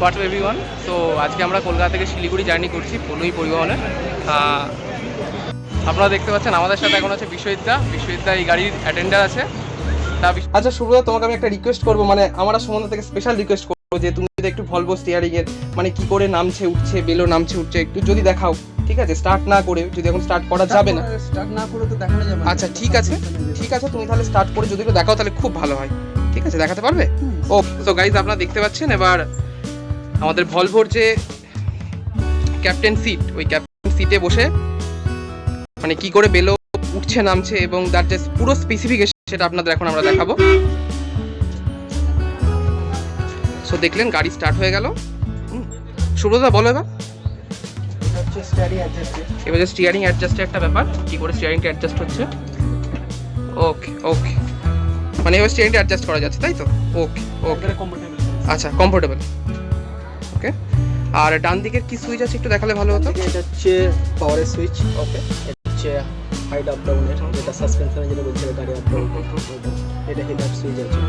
WhatsApp everyone. So আজকে আমরা কলকাতা থেকে শিলিগুড়ি জার্নি করছি পলুই পরিবহনে। আপনারা দেখতে পাচ্ছেন আমাদের সাথে এখন আছে বিশ্বজিৎ এই গাড়ির অ্যাটেন্ডার আছে। আচ্ছা সুব্রত, তোমাকে আমি একটা রিকোয়েস্ট করবো, মানে আমার সম্বন্ধে থেকে স্পেশাল রিকোয়েস্ট করবো যে তুমি যদি একটু ভলভো স্টিয়ারিং এর মানে কি করে নামছে উঠছে, বেলো নামছে উঠছে একটু যদি দেখাও, ঠিক আছে? স্টার্ট না করে, যদি এখন স্টার্ট করা যাবে না, স্টার্ট না করে তো দেখানো যাবে না। আচ্ছা ঠিক আছে, তুমি তাহলে স্টার্ট করে যদি একটু দেখাও তাহলে খুব ভালো হয়। ঠিক আছে, দেখাতে পারবে? ও তো গাইজ, আপনারা দেখতে পাচ্ছেন এবার আমাদের ভলভোর যে ক্যাপ্টেন সিট, ওই ক্যাপ্টেন সিটে বসে মানে কি করে বেলো উঠছে নামছে এবং তার যে পুরো স্পেসিফিকেশন সেটা আপনাদের এখন আমরা দেখাবো। সো দেখলেন গাড়ি স্টার্ট হয়ে গেল। সুব্রতদা বলো এবার যে স্টিয়ারিং অ্যাডজাস্টের একটা ব্যাপার, কি করে স্টিয়ারিংটা অ্যাডজাস্ট হচ্ছে। ওকে ওকে, মানে এবার স্টিয়ারিংটা অ্যাডজাস্ট করা যাচ্ছে, তাই তো? ওকে ওকে, আচ্ছা কমফোর্টেবল। ওকে, আর ডান দিকের কি সুইচ আছে একটু দেখালে ভালো হতো। এটা হচ্ছে পাওয়ারের সুইচ। ওকে, এটা হচ্ছে হাইড আপ ডাউনের, যেটা সাসপেনশনে যেটা বলছিল গাড়ি আপ ডাউন। এটা হেড আপ সুইচ আছে,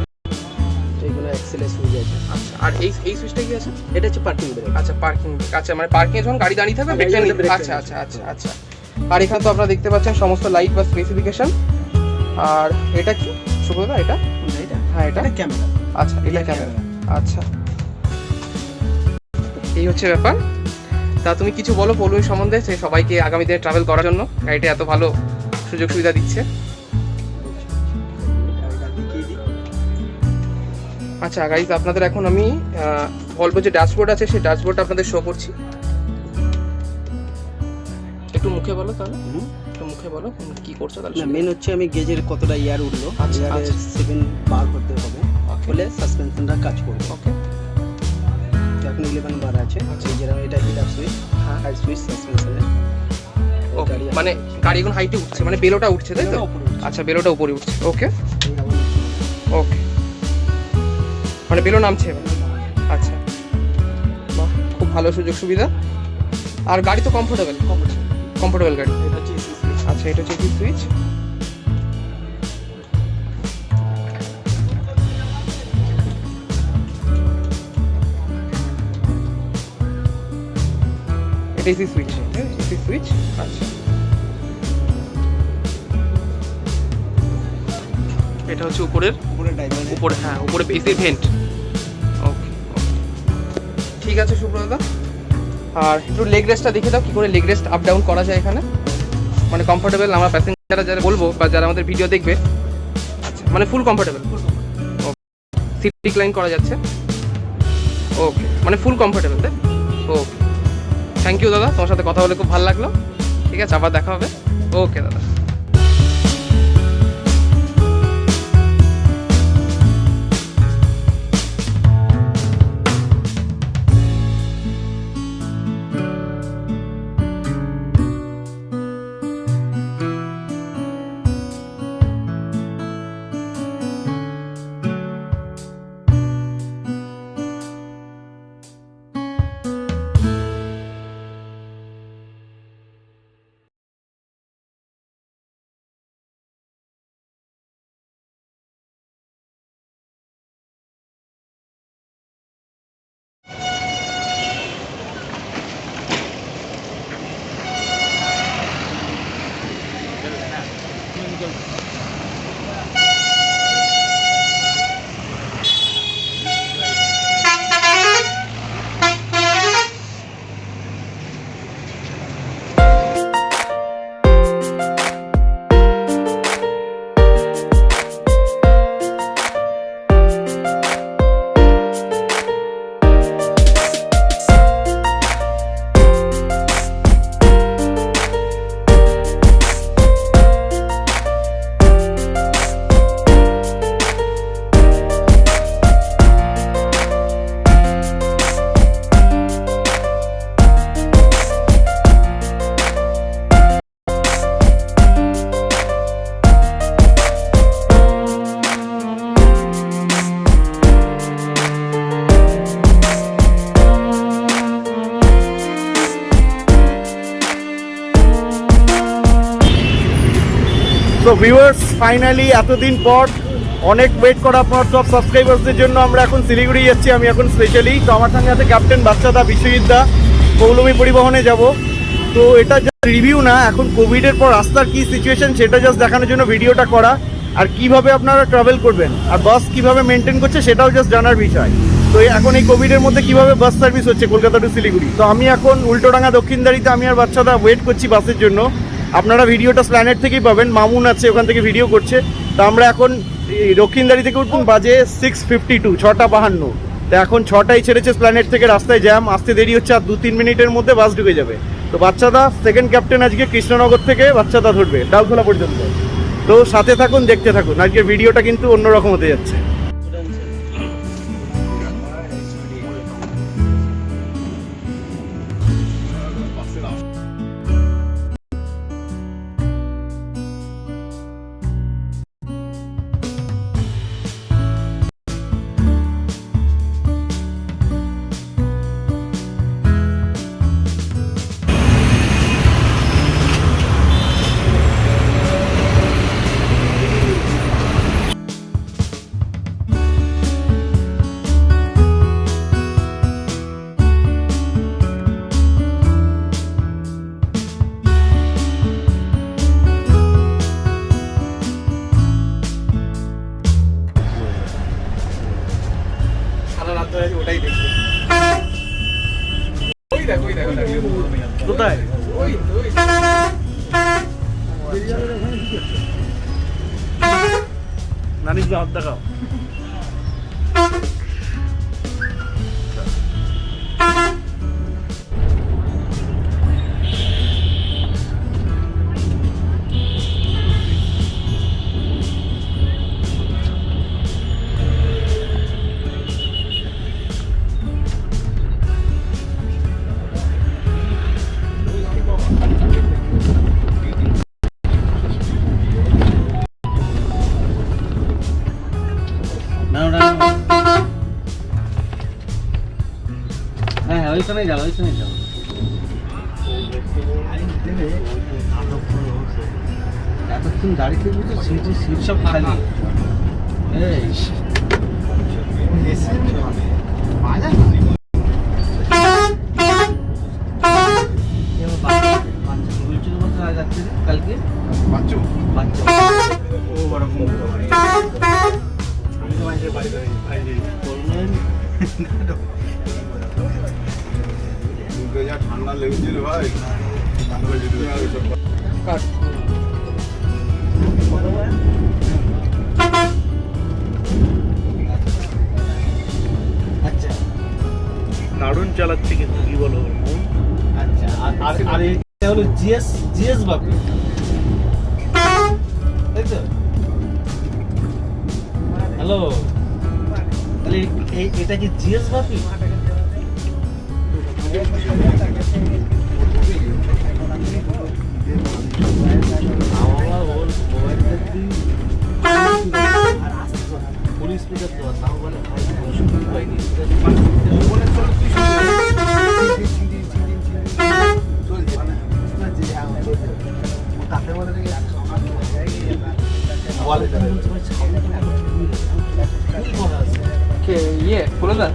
এইগুলো এক্সেলের সুইচ আছে। আচ্ছা, আর এই সুইচটা কি আছে? এটা হচ্ছে পার্কিং ব্রেক। আচ্ছা পার্কিং, আচ্ছা মানে পার্কিং এ যখন গাড়ি দাঁড়িয়ে থাকবে ব্রেকটা নিতে। আচ্ছা আচ্ছা আচ্ছা আচ্ছা। আর এখানে তো আপনারা দেখতে পাচ্ছেন সমস্ত লাইট বা স্পেসিফিকেশন। আর এটা কি সুব্রত? এটা হ্যাঁ, এটা ক্যামেরা। আচ্ছা, এটা ক্যামেরা। আচ্ছা, এই হচ্ছে ব্যাপার। তা তুমি কিছু বলো পলুই সম্বন্ধে, সে সবাইকে আগামী দিনে ট্রাভেল করার জন্য গাড়িটা এত ভালো সুযোগ সুবিধা দিচ্ছে। আচ্ছা গাইজ, আপনাদের এখন আমি ভলভো যে ড্যাশবোর্ড আছে সেই ড্যাশবোর্ডটা আপনাদের শো করছি। একটু মুখে বলো তাহলে, একটু মুখে বলো কি করছো তাহলে। না, মেন হচ্ছে আমি গেজের কতটা ইয়ার উঠলো, ইয়ারে 7 বার করতে হবে, বলে সাসপেনশনটা কাজ করবে। ওকে, এখন 11 বার আছে। আচ্ছা, যেরকম এটা height up switch, high switch সাসপেনশনের। ওকে, মানে গাড়ি এখন হাইটে উঠছে, মানে বেলোটা উঠছে, তাই তো? আচ্ছা, বেলোটা উপরে উঠছে। ওকে ওকে, মানে বেলো নামছে এবার। আচ্ছা, বাহ, খুব ভালো সুযোগ সুবিধা। আর গাড়ি তো কমফোর্টেবল গাড়ি। আচ্ছা, এটা হচ্ছে কি সুইচ। এটা এসি সুইচ, এসি সুইচ। আচ্ছা, এটা হচ্ছে উপরে, হ্যাঁ উপরে এসির ভেন্ট। ওকে ওকে, ঠিক আছে সুব্রতদা। আর একটু লেগ রেস্টটা দেখে দাও, কি করে লেগ রেস্ট আপ ডাউন করা যায় এখানে, মানে কমফোর্টেবল আমরা প্যাসেঞ্জাররা যারা বলবো বা যারা আমাদের ভিডিও দেখবে। আচ্ছা, মানে ফুল কমফোর্টেবল। ওকে, সিট ডিক্লাইন করা যাচ্ছে। ওকে, মানে ফুল কমফোর্টেবল, তাই? ওকে, থ্যাংক ইউ দাদা, তোমার সাথে কথা বলে খুব ভালো লাগলো। ঠিক আছে, আবার দেখা হবে। ওকে দাদা। তো ভিউয়ার্স, ফাইনালি এতদিন পর অনেক ওয়েট করা আপনার সব সাবস্ক্রাইবার্সদের জন্য আমরা এখন শিলিগুড়ি যাচ্ছি। আমি এখন স্পেশালি, তো আমার সঙ্গে আছে ক্যাপ্টেন বাচ্চাদা, বিশ্বজিৎ দা, পৌলমী পরিবহনে যাব। তো এটা জাস্ট রিভিউ না, এখন কোভিডের পর রাস্তার কী সিচুয়েশন সেটা জাস্ট দেখানোর জন্য ভিডিওটা করা, আর কিভাবে আপনারা ট্রাভেল করবেন আর বাস কিভাবে মেনটেন করছে সেটাও জাস্ট জানার বিষয়। তো এখন এই কোভিডের মধ্যে কিভাবে বাস সার্ভিস হচ্ছে কলকাতা টু শিলিগুড়ি। তো আমি এখন উল্টোডাঙ্গা দক্ষিণদারিতে আমি আর বাচ্চাদা ওয়েট করছি বাসের জন্য। আপনারা ভিডিওটা স্প্ল্যানেট থেকেই পাবেন, মামুন আছে ওখান থেকে ভিডিও করছে। তো আমরা এখন এই দক্ষিণদারি থেকে উঠবো, বাজে 6:52, 6:52। তো এখন 6টায় ছেড়েছে স্প্ল্যানেট থেকে, রাস্তায় জ্যাম, আসতে দেরি হচ্ছে, আর 2-3 মিনিটের মধ্যে বাস ঢুকে যাবে। তো বাচ্চাদা সেকেন্ড ক্যাপ্টেন আজকে কৃষ্ণনগর থেকে বাচ্চাদা ধরবে ডালখোলা পর্যন্ত। তো সাথে থাকুন, দেখতে থাকুন, আজকের ভিডিওটা কিন্তু অন্যরকম হতে যাচ্ছে। ওটাই দেখবে। ওই দেখো, ওই দেখো, কোথায়? নানিস হাত দেখাও। হ্যাঁ, ওইখানে যাও, ওইখানে যাও। এতক্ষণ গাড়িতে বসে সিট সব খালি। এই কালকে বাচ্চু ও বড় ঠান্ডা লেগেছিল ভাই, আচ্ছা দারুণ চালাচ্ছে কিন্তু, কি বলো? আচ্ছা, আর এটা হলো জিএস বাপি, তাই তো? হ্যালো, তাহলে এটা কি জিএস বাপি? পুলিশ পিকআপ দেওয়া, তাও বলে ইয়ে বলে দেন,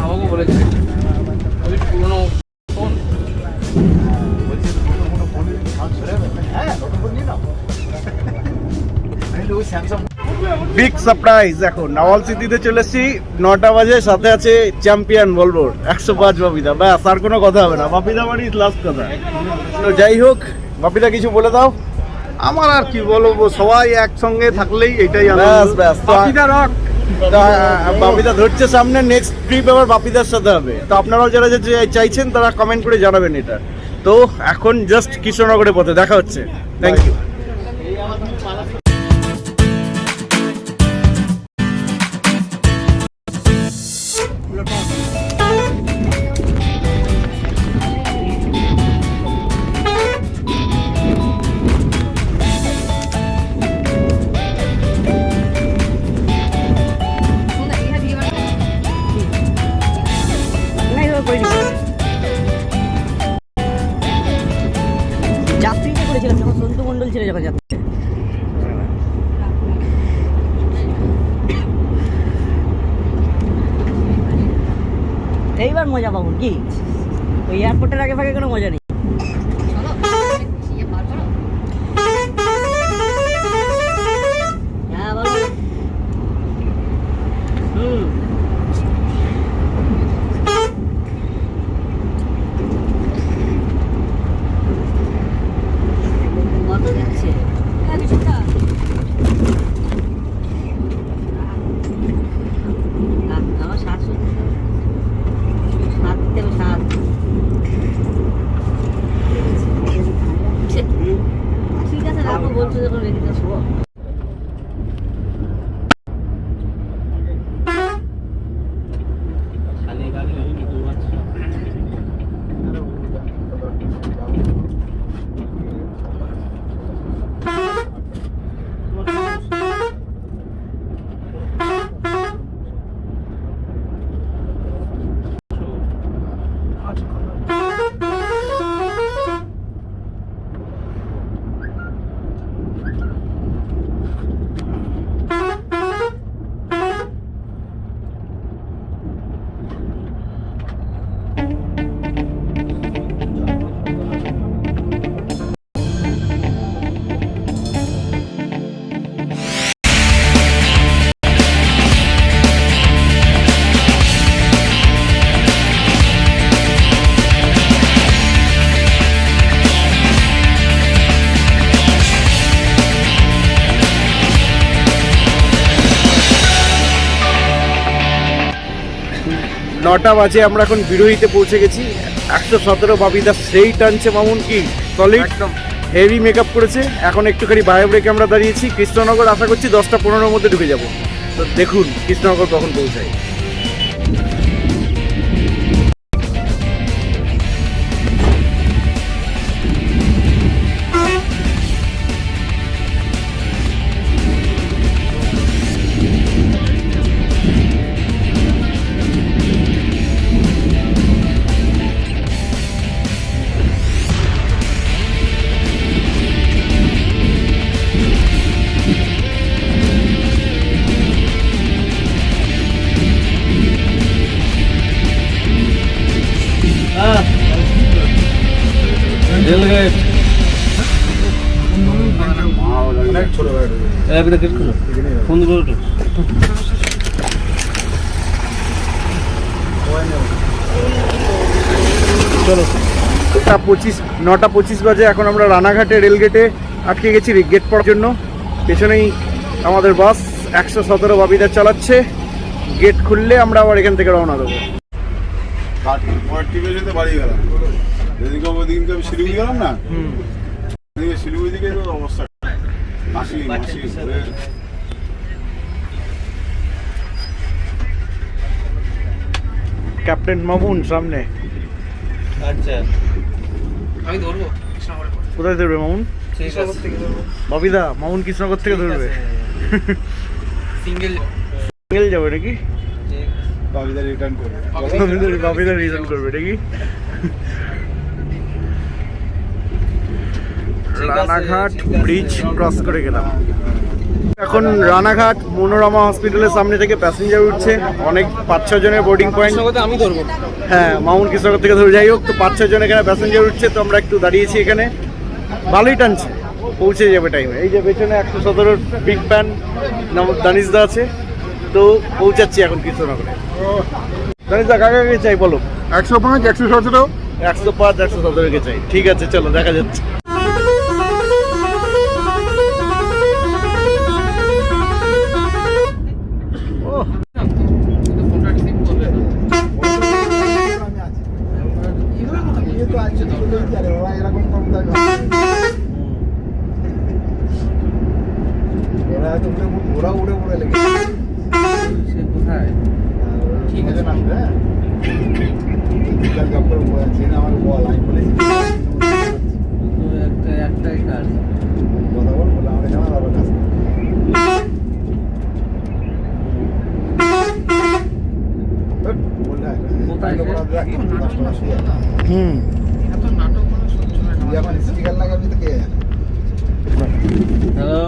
আমাকে বলেছে ওই পুরোনো ফোন। বিগ সারপ্রাইজ, এখন নাওয়াল সিটিতে চলে এসেছি, 9টা বাজে, সাথে আছে চ্যাম্পিয়ন বলবোর 105 বাপিদা। ব্যাস, আর কোনো কথা হবে না, বাপিদা মানে লাস্ট কথা। তো যাই হোক, বাপিদা কিছু বলে দাও। আমার আর কি বলবো, সবাই একসঙ্গে থাকলেই এটাই ব্যাস ব্যাস, বাপিদা রক। বাপিদা ধরছে সামনে, নেক্সট ট্রিপ আবার বাপিদার সাথে হবে। তো আপনারাও যারা যেতে চাইছেন তারা কমেন্ট করে জানাবেন এটা। তো এখন জাস্ট কৃষ্ণনগরের পথে দেখা হচ্ছে। Thank you. যাত্রীতে করেছিলাম যখন সন্তু মণ্ডল ছিল, যখন যাত্রী মজা পাবো কি ওই এয়ারপোর্টের আগে ফাঁকে কোনো মজা নেই। হ্যাঁ বলো। কত যাচ্ছে আমার 700 7 থেকে 7 ঠিক আছে রাখো বলছো যখন রেখে দাও শুভ। নটা বাজে, আমরা এখন বিরোহীতে পৌঁছে গেছি। 117 বাবিদা সেই টানছে মামুন, কি সলিড একদম হেভি মেকআপ করেছে। এখন একটুখানি বায়ো ব্রেকে আমরা দাঁড়িয়েছি। কৃষ্ণনগর আশা করছি 10টা-15-র মধ্যে ঢুকে যাব। তো দেখুন কৃষ্ণনগর কখন পৌঁছায়। চলো 9:25 বাজে। এখন আমরা রানাঘাটে রেলগেটে আটকে গেছি গেট পড়ার জন্য। পেছনেই আমাদের বাস 117 বাবিদা চালাচ্ছে। গেট খুললে আমরা আবার এখান থেকে রওনা দেবো। বাড়ি গেলাম, যেদিনকে ওইদিনকে আমি শিলিগুড়ি গেলাম না, শিলিগুড়ি দিকে অবস্থা মাসি ক্যাপ্টেন মামুন সামনে। আচ্ছা আমি ধরবো কৃষ্ণনগরে পড়ে। কোথায় ধরবে মামুন? কৃষ্ণনগর থেকে ধরবো, বাবিদা মামুন কৃষ্ণনগর থেকে ধরবে। সিঙ্গেল সিঙ্গেল যাবে নাকি? বাবিদা রিটার্ন করবে। বাবিদা রিটার্ন করবে নাকি? রানাঘাট ব্রিজ ক্রস করে গেলাম। এখন রানাঘাট মনোরমা হসপিটালের সামনে থেকে প্যাসেঞ্জার উঠছে অনেক, 5-6 জনের বোর্ডিং পয়েন্ট। কৃষ্ণনগরে আমি ধরবো। হ্যাঁ মামুন কৃষ্ণনগর থেকে ধরে যাই হোক, তো 5-6 জন এখানে প্যাসেঞ্জার উঠছে। তো আমরা একটু দাঁড়িয়েছি এখানে, ভালোই টানছে, পৌঁছে যাবে টাইমে। এই যে পেছনে 117 বিগ প্যান দানিশদা আছে, তো পৌঁছাচ্ছি এখন কৃষ্ণনগরে। দানিশদা কাকে কাকে চাই বলো? 105, 117, 105, 117 কে চাই। ঠিক আছে চলো দেখা যাচ্ছে। ফোনটা রিসিভ করবে না। ওরা উড়ে উড়ে লেগে সে কোথায়? ঠিক আছে না আমার বল আমি বলেছি একটাই কাজ কথা বল বলে আমাকে জানা বাবার কাছে এত নাটক মানে সহ্য হয় না। এখন স্টিকার লাগাবি তো কে? হ্যালো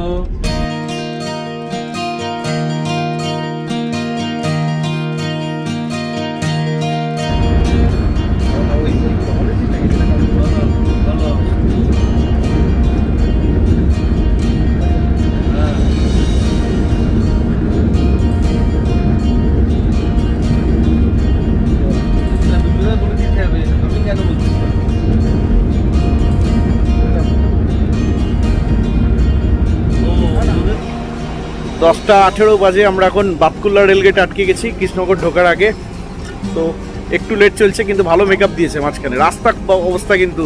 10:18 বাজে, আমরা এখন বাতকুল্লা রেলগেটে আটকে গেছি কৃষ্ণনগর ঢোকার আগে। তো একটু লেট চলছে, কিন্তু ভালো মেকআপ দিয়েছে মাঝখানে। রাস্তার অবস্থা কিন্তু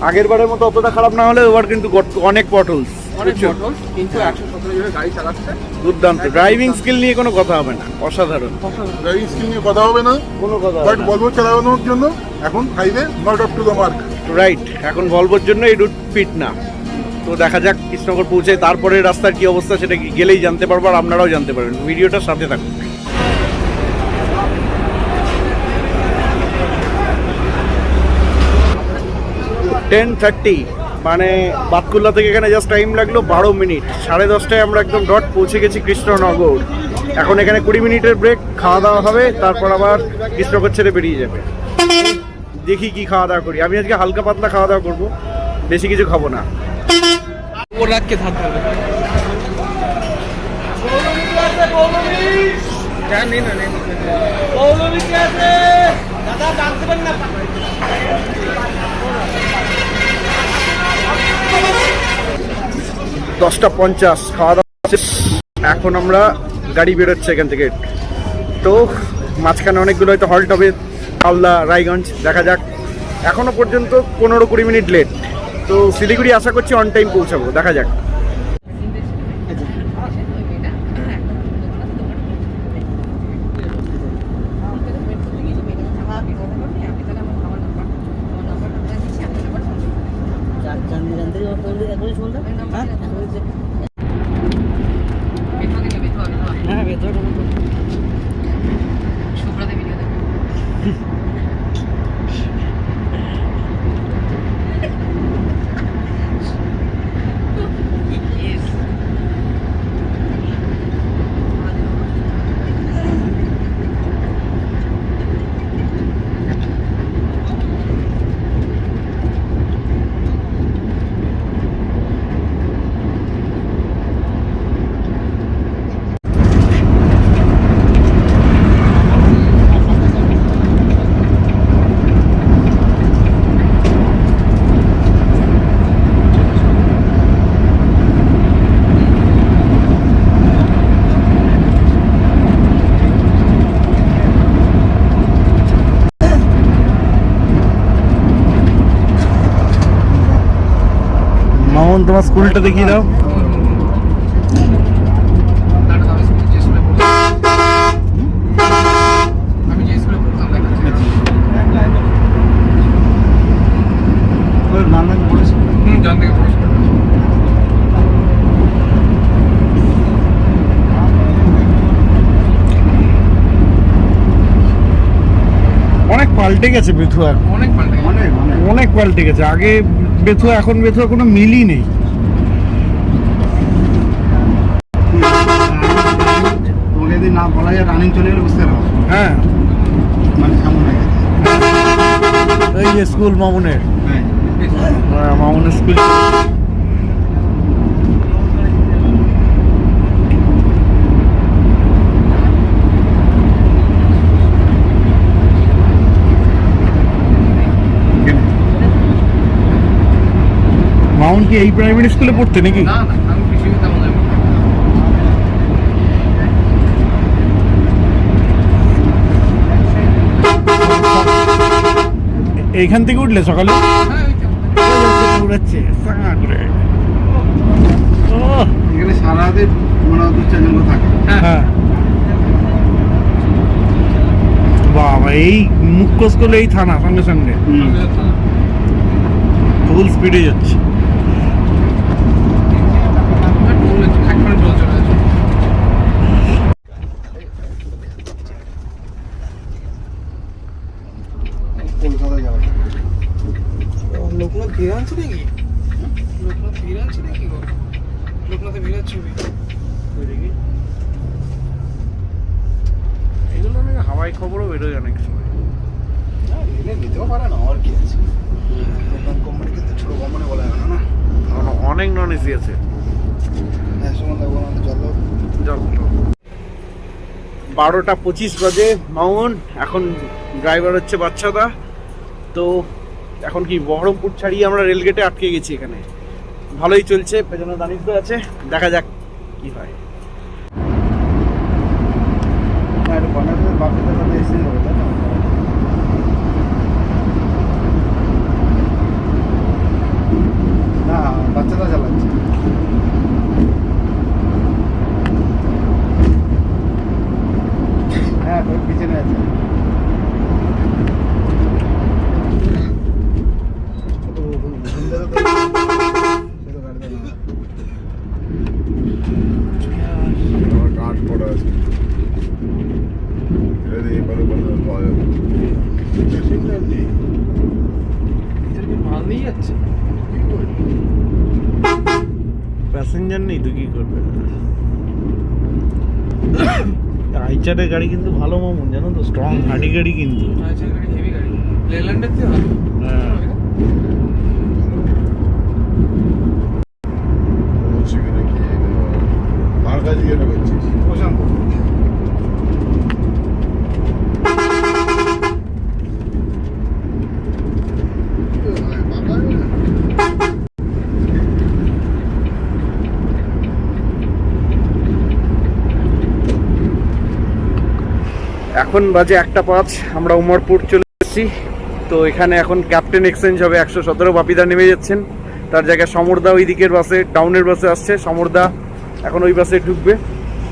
আগের বারের মতো অতটা খারাপ না হলে এবার কিন্তু অনেক পটলস, অনেক বটল, কিন্তু 117 জনের গাড়ি চালাচ্ছে। দুর্দান্ত। ড্রাইভিং স্কিল নিয়ে কোনো কথা হবে না, অসাধারণ ড্রাইভিং স্কিল নিয়ে কথা হবে না, কোনো কথা বাট ভলভো চালানোর জন্য এখন highway not up to the mark. Right, এখন ভলভোর জন্য এই রুট ফিট না। তো দেখা যাক কৃষ্ণনগর পৌঁছে তারপরে রাস্তার কি অবস্থা সেটা গেলেই জানতে পারবো, আর আপনারাও জানতে পারবেন। ভিডিওটার সাথে থাকুন। 10:30, মানে বাতকুল্লা থেকে এখানে জাস্ট টাইম লাগলো 12 মিনিট। 10:30টায় আমরা একদম ডট পৌঁছে গেছি কৃষ্ণনগর। এখন এখানে 20 মিনিটের ব্রেক, খাওয়া দাওয়া হবে, তারপর আবার কৃষ্ণনগর ছেড়ে বেরিয়ে যাবে। দেখি কি খাওয়া দাওয়া করি। আমি আজকে হালকা পাতলা খাওয়া দাওয়া করবো, বেশি কিছু খাবো না। ওর রাতকে থাকতে হবে। দশটা 50 খাওয়া দাওয়া শেষ। এখন আমরা গাড়ি বেরোচ্ছে এখান থেকে। তো মাঝখানে অনেকগুলো হয়তো হল্ট হবে, হাওড়া, রায়গঞ্জ, দেখা যাক। এখনো পর্যন্ত 15-20 মিনিট লেট। তো শিলিগুড়ি আশা করছি অন টাইম পৌঁছাবো, দেখা যাক। জানতে জানতে এখনই শুনতে হ্যাঁ হ্যাঁ ভেতরে মামুন, তোমার স্কুলটা দেখিয়ে দাও। আমি যে স্কুলে পড়তাম জানতে পড়েছি। অনেক পাল্টে গেছে বেথুয়া, অনেক পাল্টে গেছে। অনেক পাল্টে গেছে। আগে বেথুয়া, এখন বেথুয়া কোনো মিলই নেই। তোমাকে যদি না বলা যায় রানিং চলে গেলে বুঝতে পারবো, হ্যাঁ, মানে কেমন হয়ে গেছে। এই যে স্কুল মামুনের, হ্যাঁ, মামুনের স্কুল। মামুন কি এই প্রাইমারি স্কুলে পড়তে নাকি? না না, আমি বিশ্ববিদ্যালয়ে এইখান থেকে উঠলে সকালে উড়াচ্ছে এখানে সারা রাতে মনে হয় 2-4 জন থাকে। হ্যাঁ, বাবা, এই মুখ্য করলে এই থানা সঙ্গে সঙ্গে ফুল স্পিডে যাচ্ছে। কলকাতায় যাওয়া লোকনাথ ভিড় আছে নাকি? লোকনাথ ভিড় আছে নাকি গো? লোকনাথে ভিড় আছে ছবি। এগুলো অনেক হাওয়াই খবরও বেরোয় অনেক সময়। নিতেও পারে না, আর কি আছে। কোম্পানি কিন্তু ছোট কোম্পানি বলা হয় না, অনেক নন এসি আছে। হ্যাঁ, সময় লাগবে না, যত 12:25 বাজে। মামুন, এখন ড্রাইভার হচ্ছে বাচ্চাদা। তো এখন কি বহরমপুর ছাড়িয়ে আমরা রেলগেটে আটকে গেছি। এখানে ভালোই চলছে, পেছনে দানিশ আছে, দেখা যাক কি হয়। মাল নিয়ে যাচ্ছে। প্যাসেঞ্জার নেই তো কি করবে? আইচারের গাড়ি কিন্তু ভালো মামুন, জানো তো, স্ট্রং হাডি গাড়ি কিন্তু। আচ্ছা, গাড়ি হেভি গাড়ি, লেল্যান্ডের থেকে ভালো। হ্যাঁ। সেখানে কি কার কাছে গেলে করছিস? প্রশান্ত। এখন বাজে 1:05, আমরা উমরপুর চলে এসেছি। তো এখানে এখন ক্যাপ্টেন এক্সচেঞ্জ হবে। 117 বাপিদা নেমে যাচ্ছেন, তার জায়গায় সমরদা ওই দিকের বাসে, টাউনের বাসে আসছে। সমরদা এখন ওই বাসে ঢুকবে।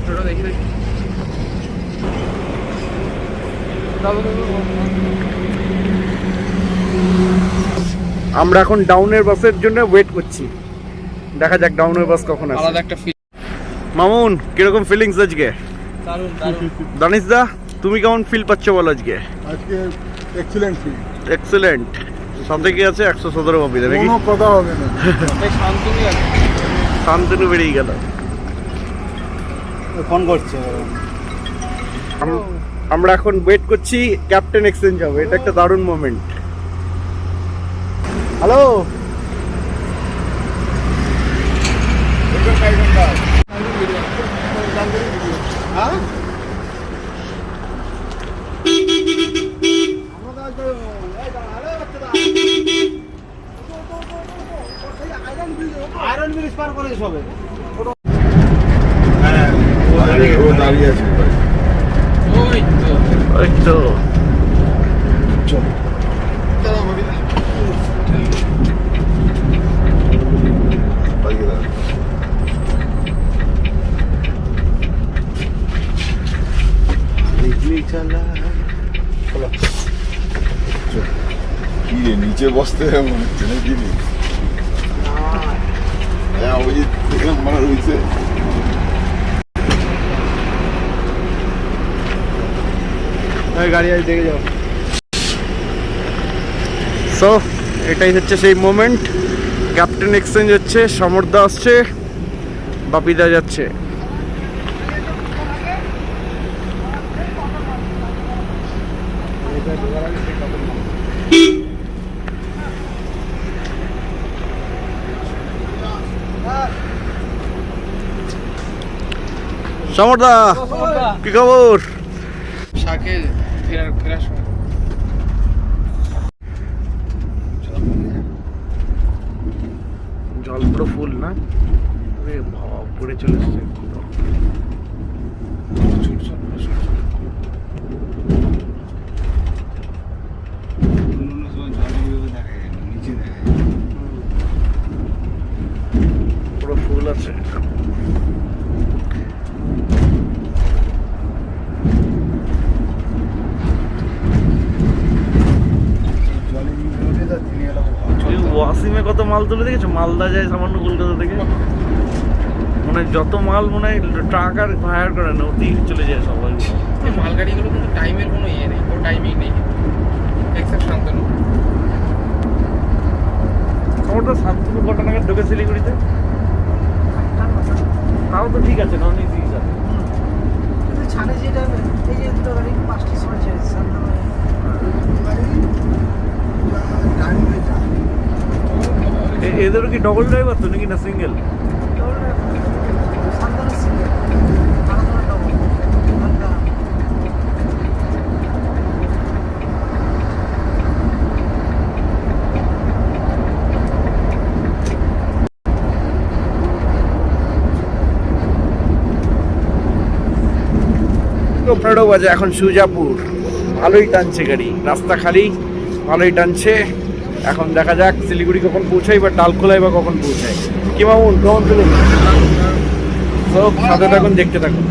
টোটো দেখি দেখি। দাদা দাদা আমরা এখন ডাউনের বাসের জন্য ওয়েট করছি, দেখা যাক ডাউনের বাস কখন আসে। আলাদা একটা ফিল। মামুন, কিরকম ফিলিংস আজকে? দারুণ দারুণ। দানিশ দা, তুমি কেমন ফিল পাচ্ছ বলো আজকে? আজকে এক্সিলেন্ট ফিল, এক্সেলেন্ট। সাথে কি আছে? 117 বাপিদা নাকি? কোনো কথা হবে না। এই শান্তনু আছে। শান্তনু বেরিয়ে গেল। ফোন করছে। আমরা এখন ওয়েট করছি, ক্যাপ্টেন এক্সচেঞ্জ হবে। এটা একটা দারুণ মোমেন্ট। হ্যালো, আয়রন ব্রিজ পার করে সবে। ও দাঁড়িয়ে আছে। ওই তো ওই তো কি রে, নিচে বসতে মনে হচ্ছে নাকি রে? হ্যাঁ, ওই যে দেখলাম মানে রয়েছে। গাড়ি আজ দেখে যাও। সো এটাই হচ্ছে সেই মোমেন্ট। ক্যাপ্টেন এক্সচেঞ্জ হচ্ছে, সমরদা আসছে, বাপিদা যাচ্ছে। সমরদা, কি খবর? শাকে ফেরার সময় জল পুরো ফুল না? আরে বাবা, পড়ে চলে এসছে। পুরো ফুল আছে। ওয়াসিমে কত মাল তুলে দেখেছো? মালদা যায় সামান্য কলকাতা থেকে, মানে যত মাল মনে হয় ট্রাক আর হায়ার করে না, ওতেই চলে যায় সবাই। এই মালগাড়িগুলো কিন্তু টাইমের কোনো ইয়ে নেই, কোনো টাইমিং নেই, এক্সেপ্ট শান্তনু। আমার তো শান্তনু কটা নাগাদ ঢোকে শিলিগুড়িতে? তাও তো ঠিক আছে, নন ইজি যাবে। কিন্তু ছাড়ে যেটা, এই যে দুটো গাড়ি 5টার সময় ছেড়েছে সান্তানায়। এদেরও কি ডবল ড্রাইভার তো নাকি না সিঙ্গেল? সান্তানা সিঙ্গেল, আলাদা ডবল। আপনারও বাজে এখন সুজাপুর। ভালোই টানছে গাড়ি, রাস্তা খালি, ভালোই টানছে। এখন দেখা যাক শিলিগুড়ি কখন পৌঁছাই বা ডালখোলায় বা কখন পৌঁছায়। কি মামুন, কেমন চলুন? সব সাথে থাকুন, দেখতে থাকুন।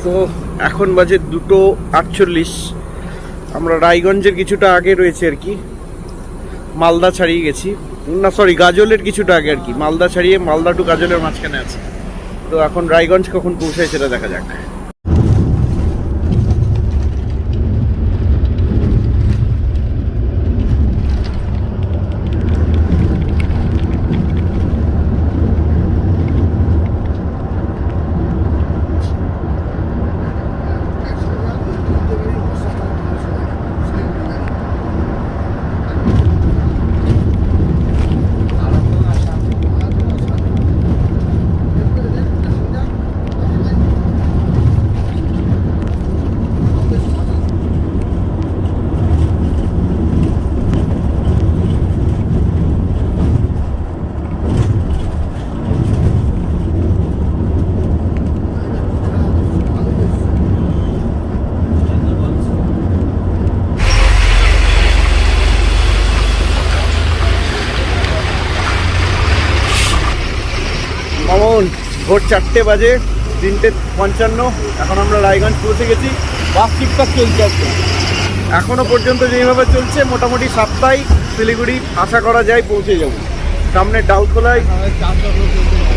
তো এখন বাজে 2:48। আমরা রায়গঞ্জের কিছুটা আগে রয়েছে আর কি, মালদা ছাড়িয়ে গেছি, না সরি গাজলের কিছুটা আগে আর কি, মালদা ছাড়িয়ে মালদা টু গাজলের মাঝখানে আছে। তো এখন রায়গঞ্জ কখন পৌঁছায় সেটা দেখা যাক। মামুন ভোর 4টে বাজে, 3:55। এখন আমরা রায়গঞ্জ পৌঁছে গেছি। বাস ঠিকঠাক চলছে একদম এখনো পর্যন্ত, যেইভাবে চলছে মোটামুটি 7টায় শিলিগুড়ি আশা করা যায় পৌঁছে যাব। সামনে ডালখোলায়,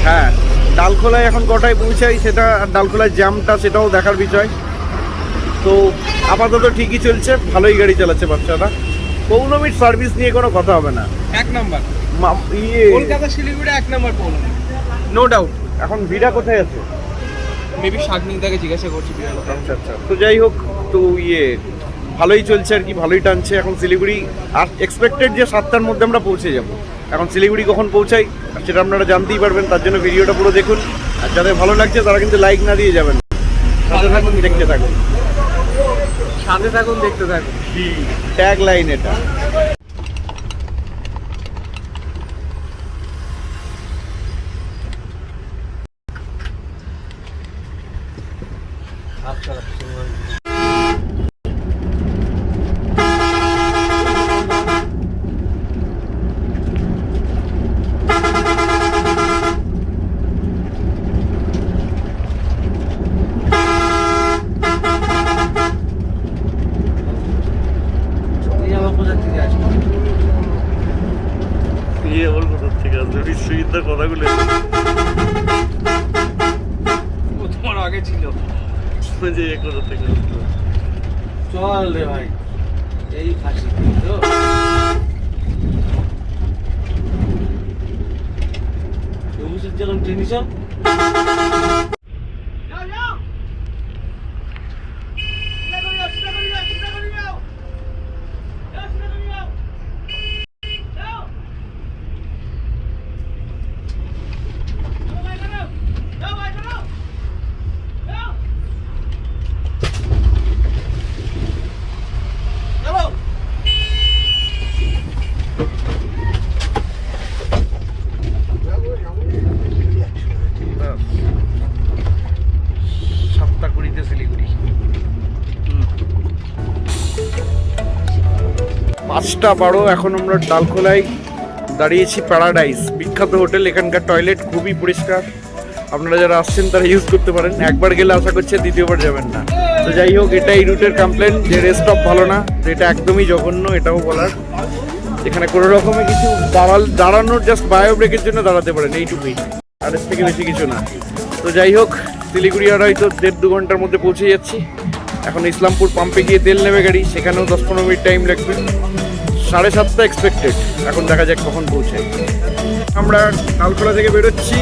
হ্যাঁ ডালখোলায় এখন কটায় পৌঁছাই সেটা, আর ডালখোলায় জ্যামটা সেটাও দেখার বিষয়। তো আপাতত ঠিকই চলছে, ভালোই গাড়ি চালাচ্ছে বাচ্চাটা। পৌলমীর সার্ভিস নিয়ে কোনো কথা হবে না, 1 number Kolkata Siliguri 1 number Poulami, no doubt. এখন ভিড়া কোথায় আছে? মেবি শাগনিদাকে জিজ্ঞাসা করছি বিড়াল। আচ্ছা আচ্ছা, তো যাই হোক, তো ভালোই চলছে আর কি, ভালোই টানছে। এখন শিলিগুড়ি আর এক্সপেক্টেড যে 7টার মধ্যে আমরা পৌঁছে যাব। এখন শিলিগুড়ি কখন পৌঁছাই সেটা আপনারা জানতেই পারবেন, তার জন্য ভিডিওটা পুরো দেখুন। আর যাদের ভালো লাগছে তারা কিন্তু লাইক না দিয়ে যাবেন, সাথে থাকুন, দেখতে থাকুন, সাথে থাকুন, দেখতে থাকুন। ট্যাগ লাইন এটা। বিশ্বজিৎদার কথাগুলো তোমার আগে ছিল যে কোথা থেকে চল রে ভাই, এই ফাঁসি তো যখন টেনশন শিলিগুড়ি 5:12। এখন আমরা ডালখোলায় দাঁড়িয়েছি, প্যারাডাইস বিখ্যাত হোটেল। এখানকার টয়লেট খুবই পরিষ্কার, আপনারা যারা আসছেন তারা ইউজ করতে পারেন। একবার গেলে আশা করছে দ্বিতীয়বার যাবেন না। তো যাই হোক, এটা এই রুটের কমপ্লেন যে রেস্ট অফ ভালো না, তো এটা একদমই জঘন্য, এটাও বলার। এখানে কোনো রকমের কিছু দাঁড়ানোর জাস্ট বায়ো ব্রেকের জন্য দাঁড়াতে পারেন, এইটুকুই, আর এর থেকে বেশি কিছু না। তো যাই হোক, শিলিগুড়ি আর হয়তো 1.5-2 ঘন্টার মধ্যে পৌঁছে যাচ্ছি। এখন ইসলামপুর পাম্পে গিয়ে তেল নেবে গাড়ি, সেখানেও 10-15 মিনিট টাইম লাগবে। 7:30 এক্সপেক্টেড, এখন দেখা যাক কখন পৌঁছায়। আমরা ডালখোলা থেকে বেরোচ্ছি,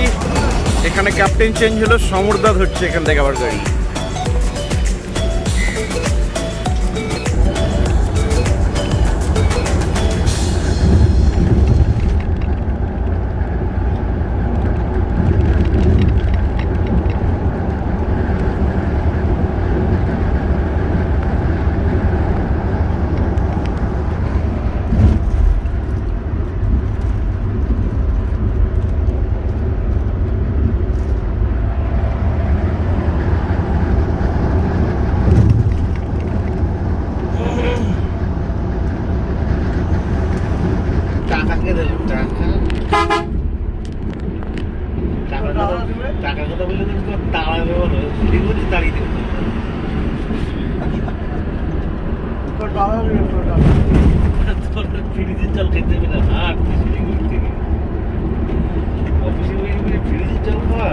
এখানে ক্যাপ্টেন চেঞ্জ হলো, সমরদা ধরছে এখান থেকে আবার গাড়ি। টাকার কথা বললে তো দাঁড়াবে বলো, ঠিক বলছি দাঁড়িয়ে দেবে। তোর ফ্রিজের জল খেতে হবে না, আর শিলিগুড়ি থেকে অফিসে বেরিয়ে ফ্রিজের জল খাওয়া।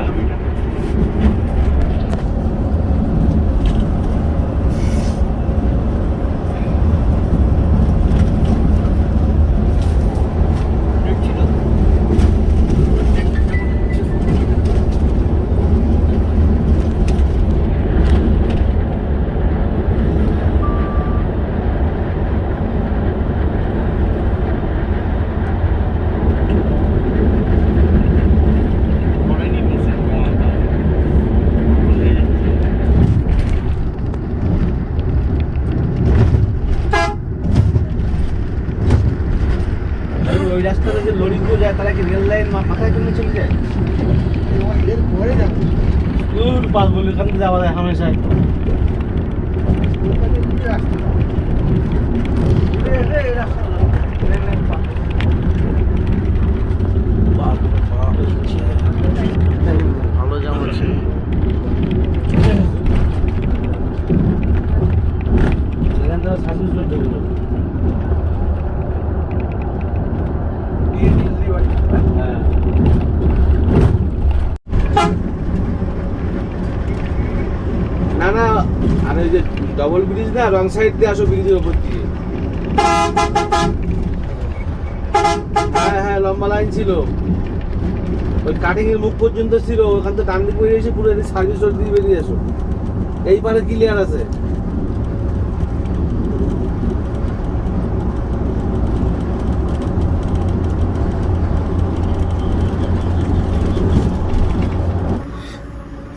ওই রাস্তাটা যে লরিগুলো যায় তারা কি রেল লাইন মাথায় জন্য চলে যায়? দূর পাস বলে ওখান থেকে যাওয়া যায় হামেশাই। ভালো জাম আছে। সেখান থেকে সার্ভিস করতে হবে। না না, আর ওই যে ডবল ব্রিজ না, রং সাইড দিয়ে আসো ব্রিজের উপর দিয়ে। হ্যাঁ হ্যাঁ, লম্বা লাইন ছিল, ওই কাটিং এর মুখ পর্যন্ত ছিল, ওখান থেকে ডান দিক বেরিয়ে এসে পুরো সার্ভিস রোড দিয়ে বেরিয়ে এসো, এই পারে ক্লিয়ার আছে।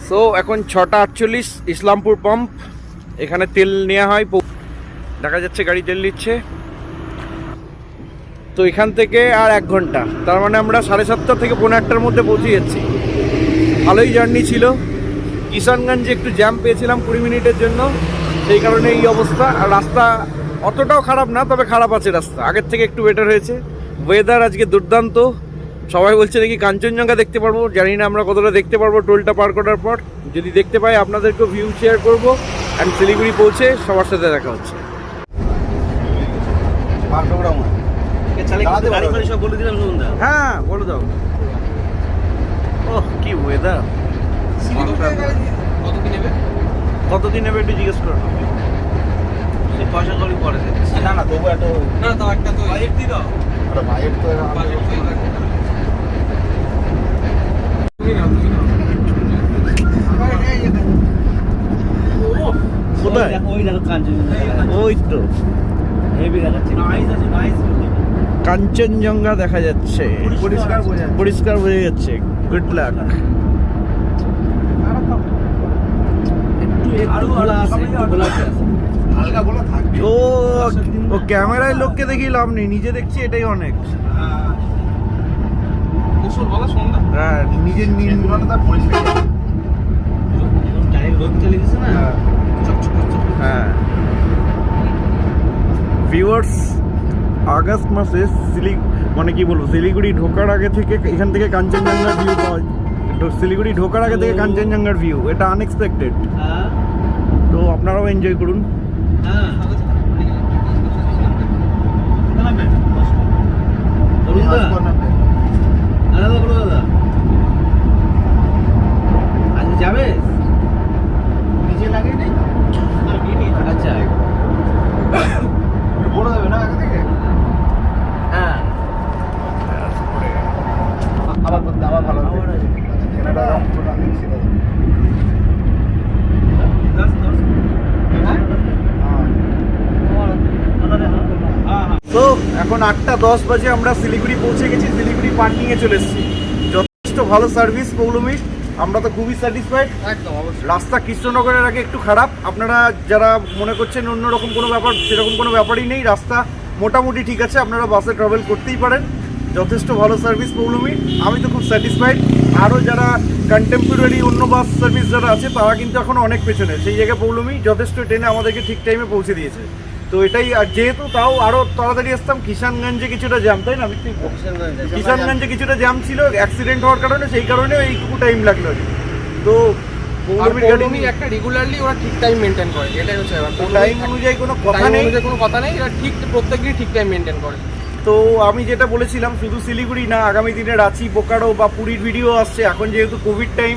সো এখন 6:48, ইসলামপুর পাম্প, এখানে তেল নেওয়া হয়, দেখা যাচ্ছে গাড়ি তেল নিচ্ছে। তো এখান থেকে আর 1 ঘন্টা, তার মানে আমরা 7:30 থেকে 8:45-র মধ্যে পৌঁছে যাচ্ছি। ভালোই জার্নি ছিল। কিষানগঞ্জে একটু জ্যাম পেয়েছিলাম 20 মিনিটের জন্য, সেই কারণে এই অবস্থা। আর রাস্তা অতটাও খারাপ না, তবে খারাপ আছে রাস্তা, আগের থেকে একটু বেটার হয়েছে। ওয়েদার আজকে দুর্দান্ত, সবাই বলছে নাকি কাঞ্চনজঙ্ঘা দেখতে পারবো, জানি না আমরা কতটা দেখতে পারবো টোলটা পার করার পর। যদি দেখতে পাই আপনাদেরকেও ভিউ শেয়ার করবো। অ্যান্ড শিলিগুড়ি পৌঁছে সবার সাথে দেখা হচ্ছে। সব বলে দিলাম সন্ধ্যা। হ্যাঁ বলে দাও। ওহ কি ওয়েদার, কত কি নেবে একটু জিজ্ঞেস করো। সে পয়সা করি পরে না না, তবু একটা না তাও একটা তো বাজেট দিই দাও। ভাইয়ের তো বাজেট তো কোথায়? ওই দেখো কাঞ্চনজঙ্ঘা, ওই তো হেভি দেখাচ্ছে। নাইস আছে, নাইস। কাঞ্চনজঙ্ঘা দেখা যাচ্ছে, পরিষ্কার বোঝা যাচ্ছে। পরিষ্কার বোঝা যাচ্ছে। Good luck. একটু খোলা আছে, একটু খোলা আছে। হালকা বলা থাকবে। ও ও ক্যামেরায় লোককে দেখি লাভ নেই, নিজে দেখছি এটাই অনেক। কুসুর বলা সন্ধ্যা। হ্যাঁ নিজের তুলনায় তার পরিষ্কার। ডাইরেক্ট রোদ চলে গেছে না, চকচক করছে। হ্যাঁ ভিউয়ার্স, আগস্ট মাসে মানে কি বলবো, শিলিগুড়ি ঢোকার আগে থেকে এখান থেকে কাঞ্চনজঙ্ঘার ভিউ পাওয়া যায়। শিলিগুড়ি ঢোকার আগে থেকে কাঞ্চনজঙ্ঘার ভিউ, এটা আনএক্সপেক্টেড। হ্যাঁ তো আপনারাও এনজয় করুন। হ্যাঁ। বলুন দা, দাদা বলো দাদা, আজকে যাবে? নিচে লাগিয়ে নেই আচ্ছা বড় যাবে না আগে থেকে। হ্যাঁ, আবার করতে আবার ভালো হবে। কেনাটা আমি সেটা তো এখন 8:10 বাজে, আমরা শিলিগুড়ি পৌঁছে গেছি, শিলিগুড়ি পার্কিংয়ে চলে এসেছি। যথেষ্ট ভালো সার্ভিস পৌলমী, আমরা তো খুবই স্যাটিসফাইড। একদম অবশ্যই। রাস্তা কৃষ্ণনগরের আগে একটু খারাপ, আপনারা যারা মনে করছেন অন্যরকম কোনো ব্যাপার, সেরকম কোনো ব্যাপারই নেই। রাস্তা মোটামুটি ঠিক আছে, আপনারা বাসে ট্রাভেল করতেই পারেন। যথেষ্ট ভালো সার্ভিস পৌলমী, আমি তো খুব স্যাটিসফাইড। আরও যারা কন্টেম্পোরারি অন্য বাস সার্ভিস যারা আছে তারা কিন্তু এখন অনেক পেছনে, সেই জায়গায় পৌলমী যথেষ্ট ট্রেনে আমাদেরকে ঠিক টাইমে পৌঁছে দিয়েছে। তো এটাই, আর যেহেতু তাও আরো তাড়াতাড়ি আসতাম, কিষানগঞ্জে কিছুটা জ্যাম, তাই না? আমি ঠিক কিষানগঞ্জে কিছুটা জ্যাম ছিল অ্যাক্সিডেন্ট হওয়ার কারণে, সেই কারণে এইটুকু টাইম লাগলো আর কি। তো আর পৌলমী একটা রেগুলারলি ওরা ঠিক টাইম মেনটেন করে, এটাই হচ্ছে ব্যাপার। টাইম অনুযায়ী কোনো কথা নেই, কোনো কথা নেই, এরা ঠিক প্রত্যেকদিনই ঠিক টাইম মেনটেন করে। তো আমি যেটা বলেছিলাম, শুধু শিলিগুড়ি না, আগামী দিনে রাঁচি, বোকারো বা পুরীর ভিডিও আসছে। এখন যেহেতু কোভিড টাইম,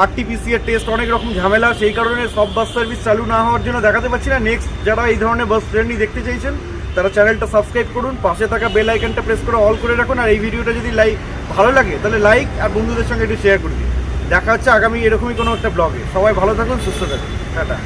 আরটিপিসিআর টেস্ট, অনেক রকম ঝামেলা, সেই কারণে সব বাস সার্ভিস চালু না হওয়ার জন্য দেখাতে পাচ্ছি না। নেক্সট যারা এই ধরনের বাস জার্নি দেখতে চাইছেন তারা চ্যানেলটা সাবস্ক্রাইব করুন, পাশে থাকা বেল আইকনটা প্রেস করে অল করে রাখুন। আর এই ভিডিওটা যদি ভালো লাগে তাহলে লাইক আর বন্ধুদের সঙ্গে একটু শেয়ার করে দিন। দেখা হচ্ছে আগামী এরকমই কোনো একটা ব্লগে। সবাই ভালো থাকুন, সুস্থ থাকুন, টাটা।